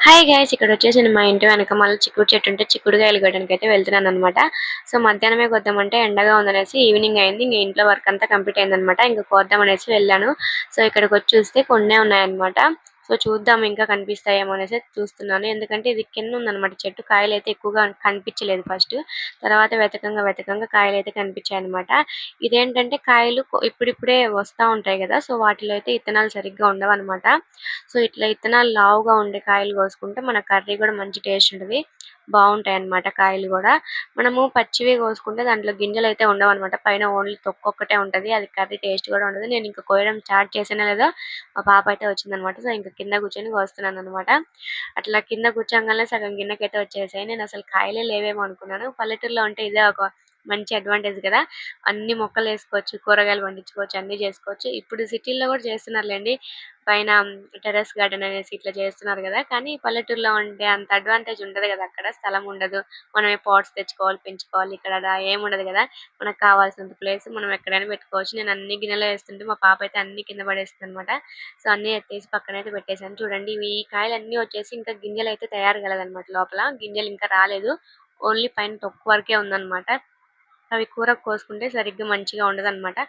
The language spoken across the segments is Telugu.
హాయ్ గైస్, ఇక్కడ వచ్చేసి నేను మా ఇంటి వెనకమాల చిక్కుడు చెట్టు ఉంటే చిక్కుడుకాయలు కోయడానికి అయితే వెళ్తున్నాను అనమాట. సో మధ్యాహ్నమే కోద్దామంటే ఎండగా ఉందనేసి ఈవినింగ్ అయింది. ఇంక ఇంట్లో వర్క్ అంతా కంప్లీట్ అయిందనమాట. ఇంక కోద్దాం అనేసి వెళ్ళాను. సో ఇక్కడికి వచ్చి చూస్తే కొన్నే ఉన్నాయన్నమాట. సో చూద్దాం ఇంకా కనిపిస్తాయేమో అనేసి చూస్తున్నాను. ఎందుకంటే ఇది కింద ఉందన్నమాట చెట్టు. కాయలు అయితే ఎక్కువగా కనిపించలేదు ఫస్ట్. తర్వాత వెతకంగా కాయలు అయితే కనిపించాయి అనమాట. ఇదేంటంటే కాయలు ఇప్పుడిప్పుడే వస్తా ఉంటాయి కదా. సో వాటిలో అయితే ఇత్తనాలు సరిగ్గా ఉండవన్నమాట. సో ఇట్లా ఇత్తనాలు లావుగా ఉండే కాయలు కోసుకుంటే మన కర్రీ కూడా మంచి టేస్ట్ ఉంటుంది. బాగుంటాయి అన్నమాట కాయలు కూడా. మనము పచ్చివి కోసుకుంటే దాంట్లో గింజలు అయితే ఉండవన్నమాట. పైన ఓన్లీ తొక్కు ఒక్కటే ఉంటది. అది కర్రీ టేస్ట్ కూడా ఉండదు. నేను ఇంకా కోయడం స్టార్ట్ చేసినా లేదో మా పాప అయితే వచ్చిందనమాట. సో ఇంకా కింద కూర్చొని కోస్తున్నాను అనమాట. అట్లా కింద కూర్చోగానే సగం గిన్నెకైతే వచ్చేసాయి. నేను అసలు కాయలే లేవేమో అనుకున్నాను. పల్లెటూరులో ఉంటే ఇదే ఒక మంచి అడ్వాంటేజ్ కదా. అన్ని మొక్కలు వేసుకోవచ్చు, కూరగాయలు పండించుకోవచ్చు, అన్ని చేసుకోవచ్చు. ఇప్పుడు సిటీల్లో కూడా చేస్తున్నారులేండి. పైన టెర్రస్ గార్డెన్ అనేసి ఇట్లా చేస్తున్నారు కదా. కానీ పల్లెటూరులో ఉండే అంత అడ్వాంటేజ్ ఉండదు కదా. అక్కడ స్థలం ఉండదు. మనమే పాట్స్ తెచ్చుకోవాలి, పెంచుకోవాలి. ఇక్కడ అలా ఏముండదు కదా. మనకు కావాల్సినంత ప్లేస్ మనం ఎక్కడైనా పెట్టుకోవచ్చు. నేను అన్ని గిన్నెలో వేస్తుంటే మా పాప అయితే అన్ని కింద పడేస్తుంది అనమాట. సో అన్ని ఎత్తేసి పక్కన అయితే పెట్టేశాను. చూడండి, ఇవి ఈ కాయలు అన్ని వచ్చేసి ఇంకా గింజలు అయితే తయారు కలదనమాట. లోపల గింజలు ఇంకా రాలేదు. ఓన్లీ పైన తొక్కు వరకే ఉందన్నమాట. అవి కూరకు కోసుకుంటే సరిగ్గా మంచిగా ఉండదనమాట.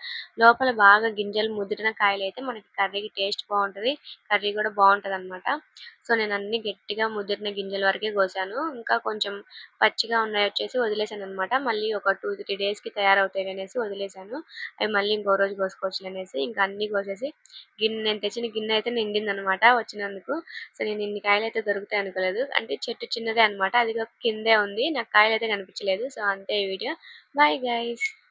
లోపల బాగా గింజలు ముదిరిన కాయలైతే మనకి కర్రీకి టేస్ట్ బాగుంటది. కర్రీ కూడా బాగుంటదనమాట. సో నేను అన్ని గట్టిగా ముదిరిన గింజల వరకే కోసాను. ఇంకా కొంచెం పచ్చిగా ఉన్నాయి వచ్చేసి వదిలేసాననమాట. మళ్ళీ ఒక 2-3 డేస్‌కి తయారవుతాయి అనేసి వదిలేసాను. అవి మళ్ళీ ఇంకో రోజు కోసుకోవచ్చులే అనేసి ఇంకా అన్నీ కోసేసి నేను తెచ్చిన గిన్నె అయితే నిండిందనమాట వచ్చినందుకు. సో నేను ఇన్ని కాయలైతే దొరుకుతాయి అనుకోలేదు. అంటే చెట్టు చిన్నదే అనమాట. అది కిందే ఉంది. నాకు కాయలైతే కనిపించలేదు. సో అంతే ఈ వీడియో. Bye guys.